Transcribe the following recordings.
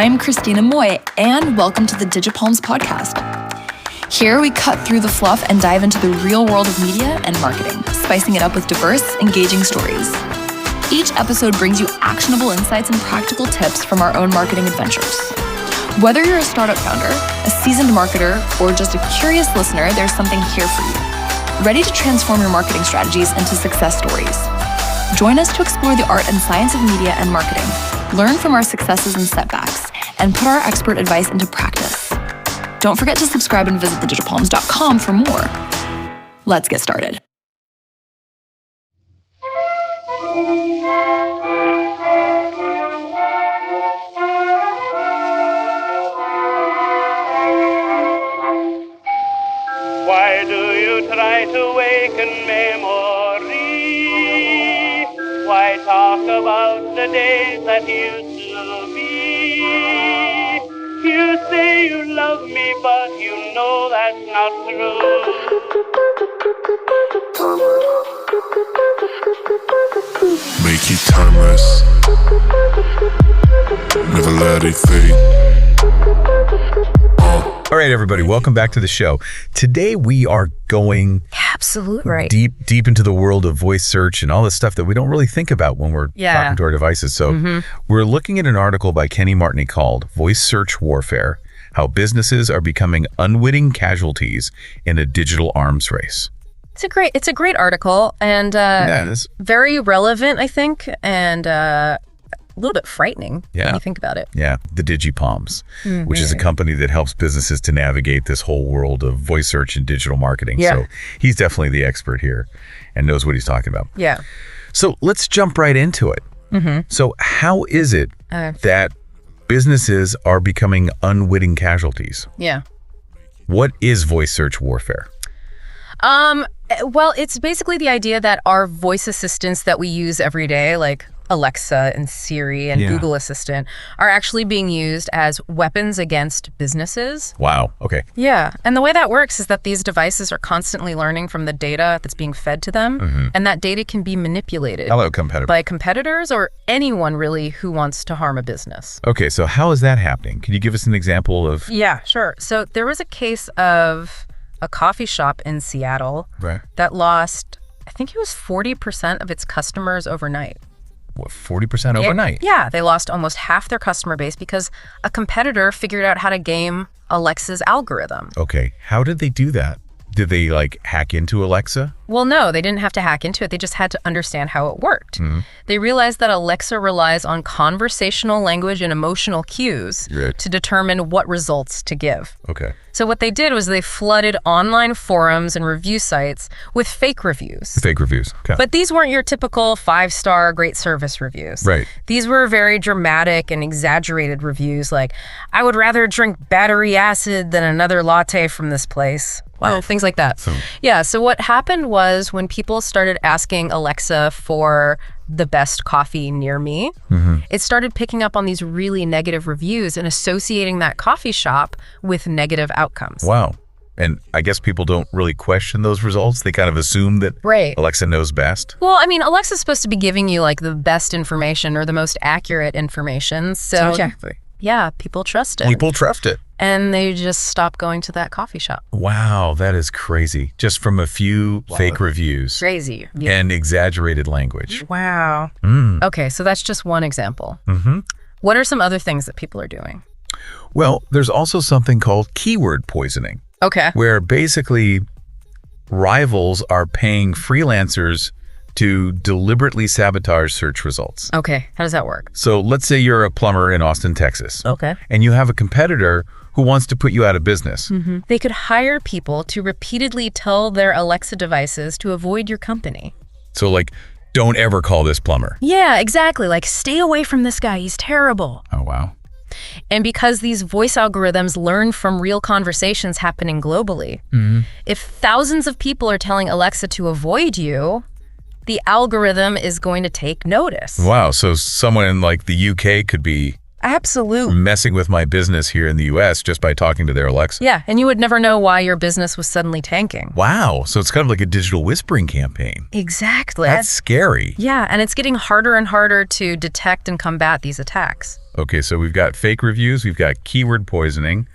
I'm Christina Moy, and welcome to the Digipalms podcast. Here we cut through the fluff and dive into the real world of media and marketing, spicing it up with diverse, engaging stories. Each episode brings you actionable insights and practical tips from our own marketing adventures. Whether you're a startup founder, a seasoned marketer, or just a curious listener, there's something here for you. Ready to transform your marketing strategies into success stories? Join us to explore the art and science of media and marketing, learn from our successes and setbacks, and put our expert advice into practice. Don't forget to subscribe and visit thedigitalpalms.com for more. Let's get started. Why do you try to awaken memory? Why talk about the days that used to be? You say you love me, but you know that's not true. Make it timeless. Never let it fade. All right, everybody, welcome back to the show. Today we are going deep into the world of voice search and all this stuff that we don't really think about when we're talking to our devices. So we're looking at an article by Kenny Martney called Voice Search Warfare: How Businesses Are Becoming Unwitting Casualties in a Digital Arms Race. It's a great article and very relevant, I think, and a little bit frightening when you think about it. Yeah, the Digipalms, which is a company that helps businesses to navigate this whole world of voice search and digital marketing. Yeah. So he's definitely the expert here and knows what he's talking about. Yeah. So let's jump right into it. So how is it that businesses are becoming unwitting casualties? Yeah. What is voice search warfare? Well, it's basically the idea that our voice assistants that we use every day, like Alexa and Siri and Google Assistant, are actually being used as weapons against businesses. Wow. Okay. Yeah. And the way that works is that these devices are constantly learning from the data that's being fed to them, and that data can be manipulated by competitors or anyone really who wants to harm a business. Okay. So how is that happening? Can you give us an example of? Yeah, sure. So there was a case of a coffee shop in Seattle that lost, I think it was 40% of its customers overnight. What, 40% overnight? Yeah, they lost almost half their customer base because a competitor figured out how to game Alexa's algorithm. Okay, how did they do that? Did they hack into Alexa? Well, no, they didn't have to hack into it. They just had to understand how it worked. They realized that Alexa relies on conversational language and emotional cues to determine what results to give. Okay. So what they did was they flooded online forums and review sites with fake reviews. Fake reviews. Okay. But these weren't your typical 5-star great service reviews. Right. These were very dramatic and exaggerated reviews like, I would rather drink battery acid than another latte from this place. Wow, things like that. So what happened was when people started asking Alexa for the best coffee near me, it started picking up on these really negative reviews and associating that coffee shop with negative outcomes. Wow. And I guess people don't really question those results. They kind of assume that Alexa knows best. Well, I mean, Alexa's supposed to be giving you the best information or the most accurate information. So exactly. Yeah, people trust it. People trust it. And they just stop going to that coffee shop. Wow, that is crazy. Just from a few fake reviews. Crazy. And exaggerated language. Wow. Okay, so that's just one example. What are some other things that people are doing? Well, there's also something called keyword poisoning. Okay. Where basically rivals are paying freelancers to deliberately sabotage search results. Okay, how does that work? So let's say you're a plumber in Austin, Texas. Okay. And you have a competitor who wants to put you out of business. They could hire people to repeatedly tell their Alexa devices to avoid your company. So don't ever call this plumber. Yeah, exactly. Stay away from this guy. He's terrible. Oh, wow. And because these voice algorithms learn from real conversations happening globally, if thousands of people are telling Alexa to avoid you, the algorithm is going to take notice. Wow. So someone in the UK could be Absolutely. Messing with my business here in the US just by talking to their Alexa. Yeah, and you would never know why your business was suddenly tanking. Wow, so it's kind of like a digital whispering campaign. Exactly. That's scary. Yeah, and it's getting harder and harder to detect and combat these attacks. Okay, so we've got fake reviews, we've got keyword poisoning.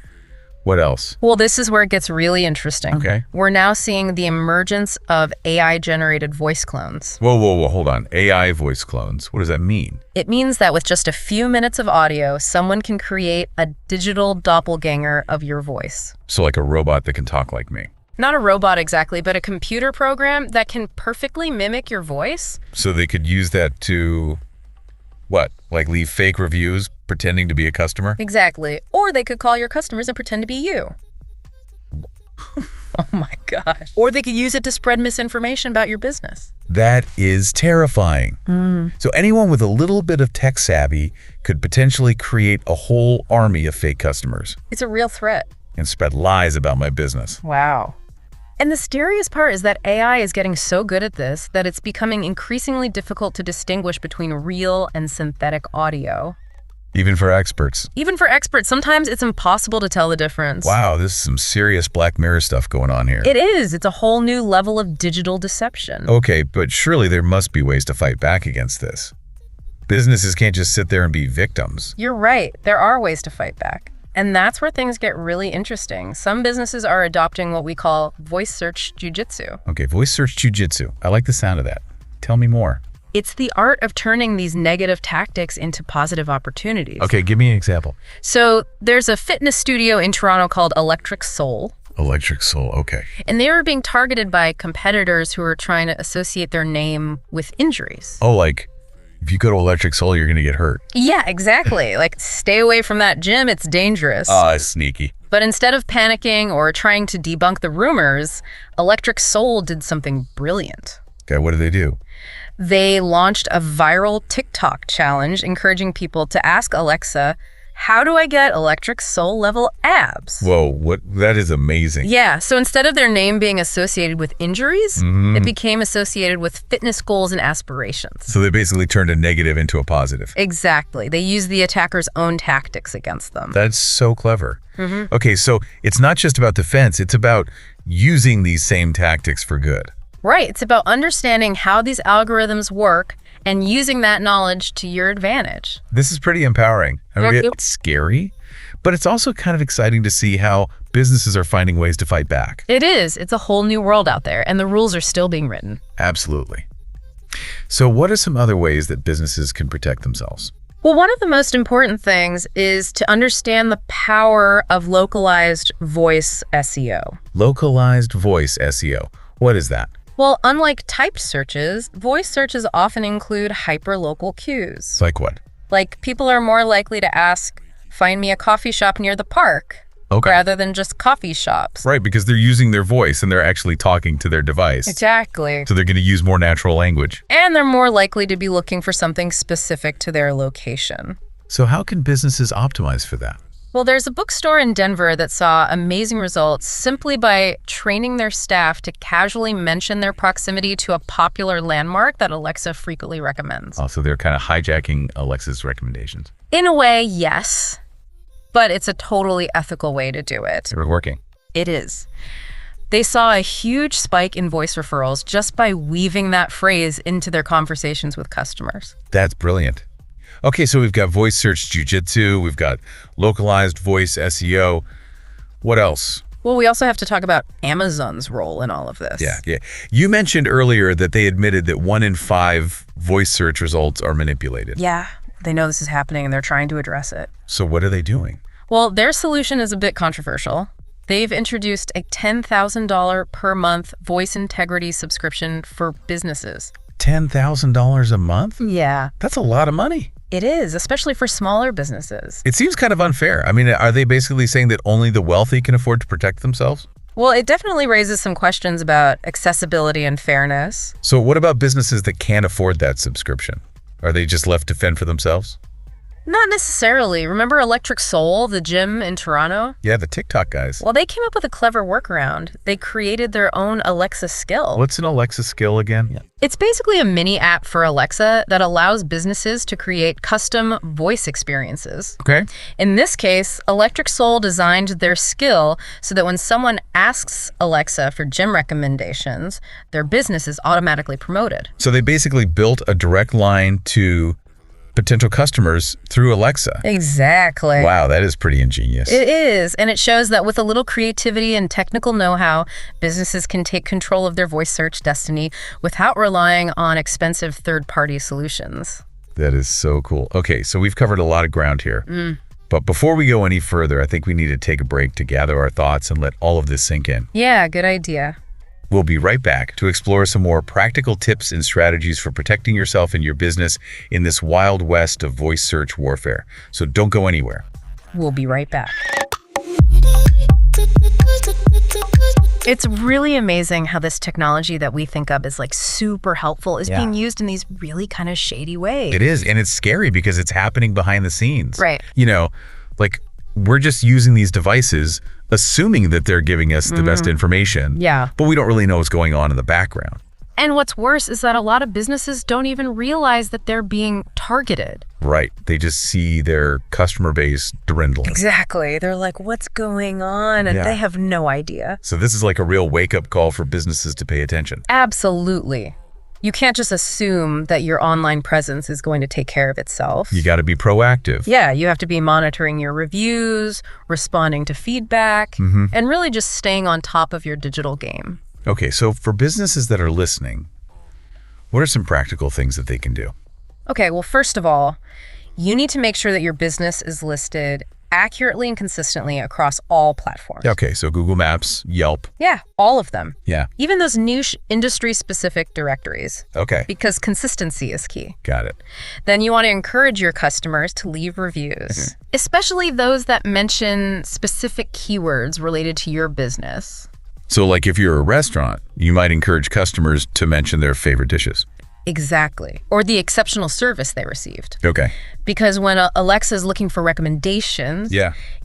What else? Well, this is where it gets really interesting. Okay. We're now seeing the emergence of AI-generated voice clones. Whoa, hold on. AI voice clones. What does that mean? It means that with just a few minutes of audio, someone can create a digital doppelganger of your voice. So like a robot that can talk like me. Not a robot exactly, but a computer program that can perfectly mimic your voice. So they could use that to, what? Like leave fake reviews pretending to be a customer? Exactly. Or they could call your customers and pretend to be you. Oh my gosh. Or they could use it to spread misinformation about your business. That is terrifying. So anyone with a little bit of tech savvy could potentially create a whole army of fake customers. It's a real threat. And spread lies about my business. Wow. And the scariest part is that AI is getting so good at this that it's becoming increasingly difficult to distinguish between real and synthetic audio. Even for experts. Even for experts, sometimes it's impossible to tell the difference. Wow, this is some serious Black Mirror stuff going on here. It is. It's a whole new level of digital deception. Okay, but surely there must be ways to fight back against this. Businesses can't just sit there and be victims. You're right. There are ways to fight back. And that's where things get really interesting. Some businesses are adopting what we call voice search jujitsu. Okay, voice search jujitsu. I like the sound of that. Tell me more. It's the art of turning these negative tactics into positive opportunities. Okay, give me an example. So there's a fitness studio in Toronto called Electric Soul. Electric Soul, okay. And they were being targeted by competitors who were trying to associate their name with injuries. Oh, like if you go to Electric Soul, you're going to get hurt. Yeah, exactly. Like, stay away from that gym. It's dangerous. Sneaky. But instead of panicking or trying to debunk the rumors, Electric Soul did something brilliant. Okay, what did they do? They launched a viral TikTok challenge encouraging people to ask Alexa, how do I get Electric Soul level abs? Whoa, what? That is amazing. Yeah, so instead of their name being associated with injuries, it became associated with fitness goals and aspirations. So they basically turned a negative into a positive. Exactly. They used the attacker's own tactics against them. That's so clever. Okay, so it's not just about defense, it's about using these same tactics for good. Right. It's about understanding how these algorithms work and using that knowledge to your advantage. This is pretty empowering. I mean, it's scary, but it's also kind of exciting to see how businesses are finding ways to fight back. It is. It's a whole new world out there, and the rules are still being written. Absolutely. So what are some other ways that businesses can protect themselves? Well, one of the most important things is to understand the power of localized voice SEO. Localized voice SEO. What is that? Well, unlike typed searches, voice searches often include hyperlocal cues. Like what? Like, people are more likely to ask, find me a coffee shop near the park, rather than just coffee shops. Right, because they're using their voice and they're actually talking to their device. Exactly. So they're going to use more natural language. And they're more likely to be looking for something specific to their location. So how can businesses optimize for that? Well, there's a bookstore in Denver that saw amazing results simply by training their staff to casually mention their proximity to a popular landmark that Alexa frequently recommends. Oh, so they're kind of hijacking Alexa's recommendations. In a way, yes, but it's a totally ethical way to do it. It's working. It is. They saw a huge spike in voice referrals just by weaving that phrase into their conversations with customers. That's brilliant. Okay, so we've got voice search jujitsu, we've got localized voice SEO. What else? Well, we also have to talk about Amazon's role in all of this. Yeah. You mentioned earlier that they admitted that 1 in 5 voice search results are manipulated. Yeah, they know this is happening and they're trying to address it. So what are they doing? Well, their solution is a bit controversial. They've introduced a $10,000 per month voice integrity subscription for businesses. $10,000 a month? Yeah. That's a lot of money. It is, especially for smaller businesses. It seems kind of unfair. I mean, are they basically saying that only the wealthy can afford to protect themselves? Well, it definitely raises some questions about accessibility and fairness. So what about businesses that can't afford that subscription? Are they just left to fend for themselves? Not necessarily. Remember Electric Soul, the gym in Toronto? Yeah, the TikTok guys. Well, they came up with a clever workaround. They created their own Alexa skill. What's an Alexa skill again? Yeah. It's basically a mini app for Alexa that allows businesses to create custom voice experiences. Okay. In this case, Electric Soul designed their skill so that when someone asks Alexa for gym recommendations, their business is automatically promoted. So they basically built a direct line to potential customers through Alexa. Exactly. Wow, that is pretty ingenious. It is, and it shows that with a little creativity and technical know-how, businesses can take control of their voice search destiny without relying on expensive third-party solutions. That is so cool. Okay, so we've covered a lot of ground here. But before we go any further, I think we need to take a break to gather our thoughts and let all of this sink in. Yeah, good idea. We'll be right back to explore some more practical tips and strategies for protecting yourself and your business in this wild west of voice search warfare. So don't go anywhere. We'll be right back. It's really amazing how this technology that we think of as like super helpful is being used in these really kind of shady ways. It is, and it's scary because it's happening behind the scenes. Right. You know, like we're just using these devices assuming that they're giving us the best information. Yeah. But we don't really know what's going on in the background. And what's worse is that a lot of businesses don't even realize that they're being targeted. Right. They just see their customer base dwindling. Exactly. They're like, what's going on? And they have no idea. So this is like a real wake-up call for businesses to pay attention. Absolutely. You can't just assume that your online presence is going to take care of itself. You got to be proactive. Yeah, you have to be monitoring your reviews, responding to feedback, and really just staying on top of your digital game. Okay, so for businesses that are listening, what are some practical things that they can do? Okay, well, first of all, you need to make sure that your business is listed accurately and consistently across all platforms. Okay, so Google Maps, Yelp. Yeah, all of them. Yeah. Even those niche industry-specific directories. Okay. Because consistency is key. Got it. Then you want to encourage your customers to leave reviews, especially those that mention specific keywords related to your business. So like if you're a restaurant, you might encourage customers to mention their favorite dishes. Exactly. Or the exceptional service they received. Okay. Because when Alexa is looking for recommendations,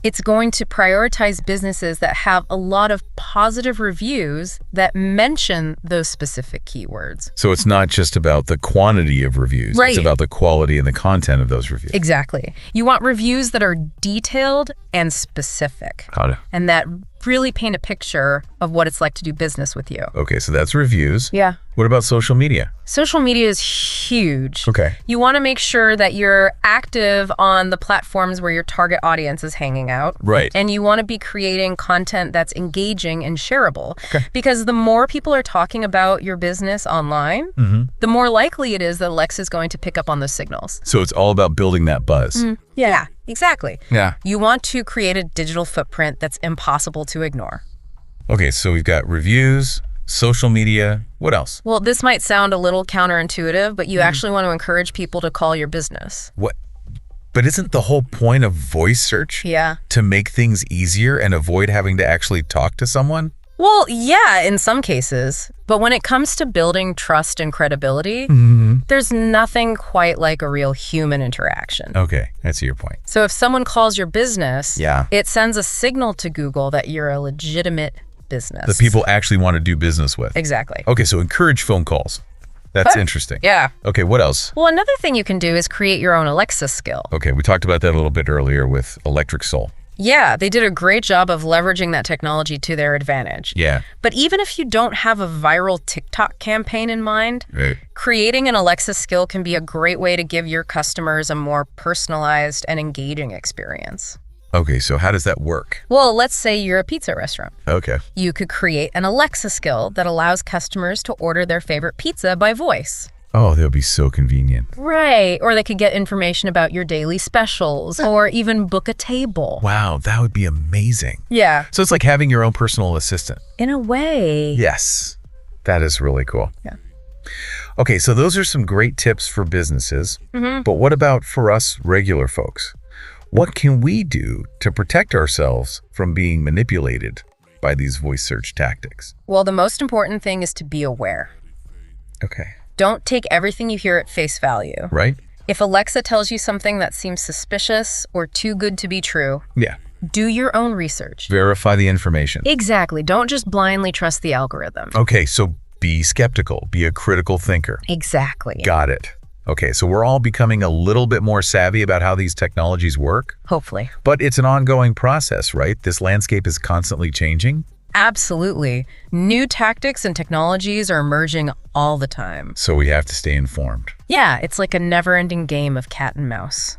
it's going to prioritize businesses that have a lot of positive reviews that mention those specific keywords. So it's not just about the quantity of reviews. Right. It's about the quality and the content of those reviews. Exactly. You want reviews that are detailed and specific. Got it. And that really paint a picture of what it's like to do business with you. Okay, so that's reviews. Yeah. What about social media? Social media is huge. Okay. You want to make sure that you're active on the platforms where your target audience is hanging out. Right. And you want to be creating content that's engaging and shareable. Okay. Because the more people are talking about your business online, the more likely it is that Alexa is going to pick up on those signals. So it's all about building that buzz. Yeah, exactly. Yeah. You want to create a digital footprint that's impossible to ignore. Okay, so we've got reviews, social media. What else? Well, this might sound a little counterintuitive, but you actually want to encourage people to call your business. What? But isn't the whole point of voice search to make things easier and avoid having to actually talk to someone? Well, yeah, in some cases. But when it comes to building trust and credibility, there's nothing quite like a real human interaction. Okay, I see your point. So if someone calls your business, Yeah. it sends a signal to Google that you're a legitimate business. That people actually want to do business with. Exactly. Okay, so encourage phone calls. That's interesting. Yeah. Okay, what else? Well, another thing you can do is create your own Alexa skill. Okay, we talked about that a little bit earlier with Electric Soul. Yeah, they did a great job of leveraging that technology to their advantage. Yeah. But even if you don't have a viral TikTok campaign in mind, Right. creating an Alexa skill can be a great way to give your customers a more personalized and engaging experience. Okay, so how does that work? Well, let's say you're a pizza restaurant. Okay. You could create an Alexa skill that allows customers to order their favorite pizza by voice. Oh, that would be so convenient. Right. Or they could get information about your daily specials or even book a table. Wow, that would be amazing. Yeah. So it's like having your own personal assistant. In a way. Yes, that is really cool. Yeah. Okay, so those are some great tips for businesses. But what about for us regular folks? What can we do to protect ourselves from being manipulated by these voice search tactics? Well, the most important thing is to be aware. Okay. Don't take everything you hear at face value. Right? If Alexa tells you something that seems suspicious or too good to be true, Yeah. do your own research. Verify the information. Exactly. Don't just blindly trust the algorithm. Okay, so be skeptical. Be a critical thinker. Exactly. Got it. Okay, so we're all becoming a little bit more savvy about how these technologies work. Hopefully. But it's an ongoing process, right? This landscape is constantly changing. Absolutely. New tactics and technologies are emerging all the time. So we have to stay informed. Yeah, it's like a never-ending game of cat and mouse.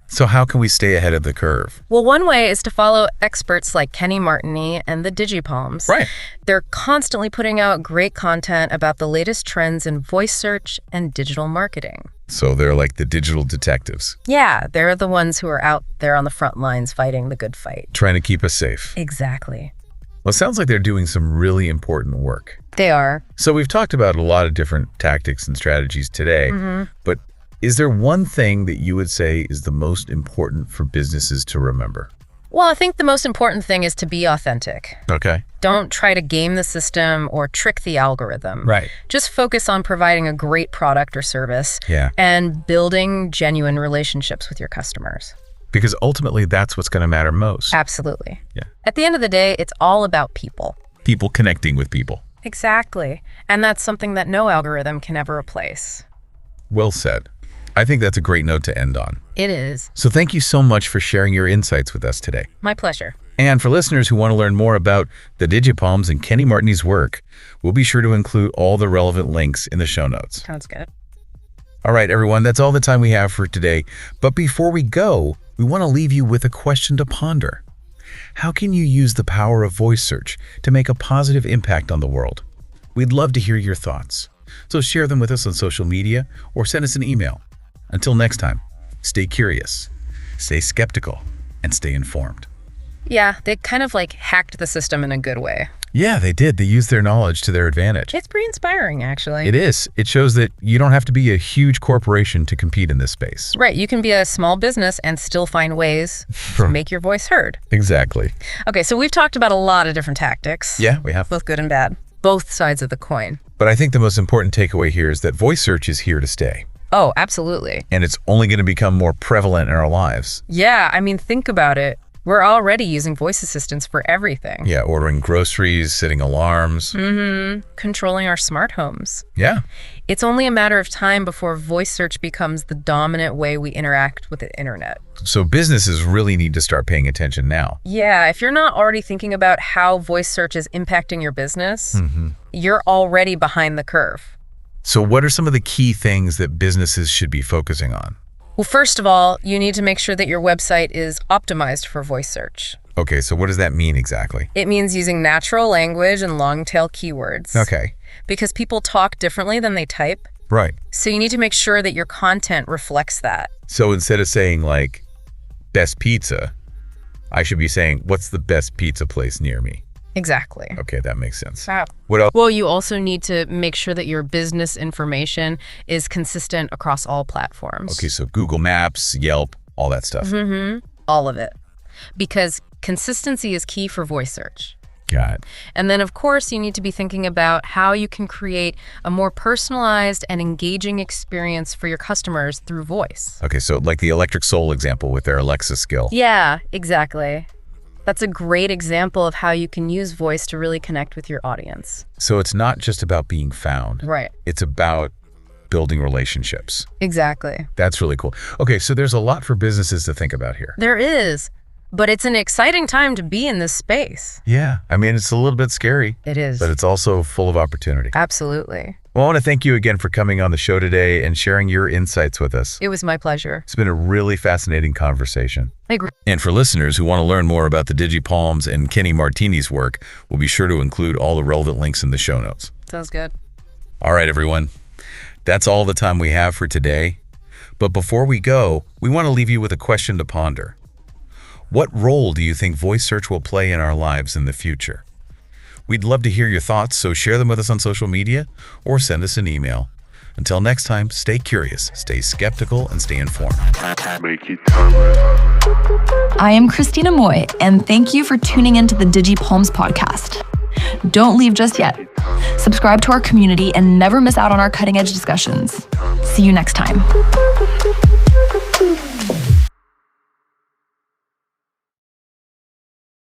So how can we stay ahead of the curve? Well, one way is to follow experts like Kenny Martini and the Digipalms. Right. They're constantly putting out great content about the latest trends in voice search and digital marketing. So they're like the digital detectives. Yeah, they're the ones who are out there on the front lines fighting the good fight. Trying to keep us safe. Exactly. Well, it sounds like they're doing some really important work. They are. So we've talked about a lot of different tactics and strategies today, but is there one thing that you would say is the most important for businesses to remember? Well, I think the most important thing is to be authentic. Okay. Don't try to game the system or trick the algorithm. Right. Just focus on providing a great product or service and building genuine relationships with your customers. Because ultimately, that's what's going to matter most. Absolutely. Yeah. At the end of the day, it's all about people. People connecting with people. Exactly. And that's something that no algorithm can ever replace. Well said. I think that's a great note to end on. It is. So thank you so much for sharing your insights with us today. My pleasure. And for listeners who want to learn more about the Digipalms and Kenny Martini's work, we'll be sure to include all the relevant links in the show notes. Sounds good. All right, everyone, that's all the time we have for today. But before we go, we want to leave you with a question to ponder. How can you use the power of voice search to make a positive impact on the world? We'd love to hear your thoughts. So share them with us on social media or send us an email. Until next time, stay curious, stay skeptical, and stay informed. Yeah, they kind of like hacked the system in a good way. Yeah, they did. They used their knowledge to their advantage. It's pretty inspiring, actually. It is. It shows that you don't have to be a huge corporation to compete in this space. Right. You can be a small business and still find ways to make your voice heard. Exactly. Okay, so we've talked about a lot of different tactics. Yeah, we have. Both good and bad. Both sides of the coin. But I think the most important takeaway here is that voice search is here to stay. Oh, absolutely. And it's only going to become more prevalent in our lives. Yeah, I mean, think about it. We're already using voice assistants for everything. Yeah, ordering groceries, setting alarms. Controlling our smart homes. Yeah. It's only a matter of time before voice search becomes the dominant way we interact with the internet. So businesses really need to start paying attention now. Yeah, if you're not already thinking about how voice search is impacting your business, you're already behind the curve. So what are some of the key things that businesses should be focusing on? Well, first of all, you need to make sure that your website is optimized for voice search. Okay, so what does that mean exactly? It means using natural language and long-tail keywords. Okay. Because people talk differently than they type. Right. So you need to make sure that your content reflects that. So instead of saying like, best pizza, I should be saying, what's the best pizza place near me? Exactly. Okay, that makes sense. Wow. What else? Well, you also need to make sure that your business information is consistent across all platforms. Okay, so Google Maps, Yelp, all that stuff. All of it. Because consistency is key for voice search. Got it. And then, of course, you need to be thinking about how you can create a more personalized and engaging experience for your customers through voice. Okay, so like the Electric Soul example with their Alexa skill. Yeah, exactly. That's a great example of how you can use voice to really connect with your audience. So it's not just about being found. Right. It's about building relationships. Exactly. That's really cool. Okay, so there's a lot for businesses to think about here. There is. But it's an exciting time to be in this space. Yeah, I mean, it's a little bit scary. It is. But it's also full of opportunity. Absolutely. Well, I want to thank you again for coming on the show today and sharing your insights with us. It was my pleasure. It's been a really fascinating conversation. I agree. And for listeners who want to learn more about the Digipalms and Kenny Martini's work, we'll be sure to include all the relevant links in the show notes. Sounds good. All right, everyone. That's all the time we have for today. But before we go, we want to leave you with a question to ponder. What role do you think voice search will play in our lives in the future? We'd love to hear your thoughts, so share them with us on social media or send us an email. Until next time, stay curious, stay skeptical, and stay informed. Make it timeless. I am Christina Moy, and thank you for tuning into the Digipalms podcast. Don't leave just yet. Subscribe to our community and never miss out on our cutting-edge discussions. See you next time.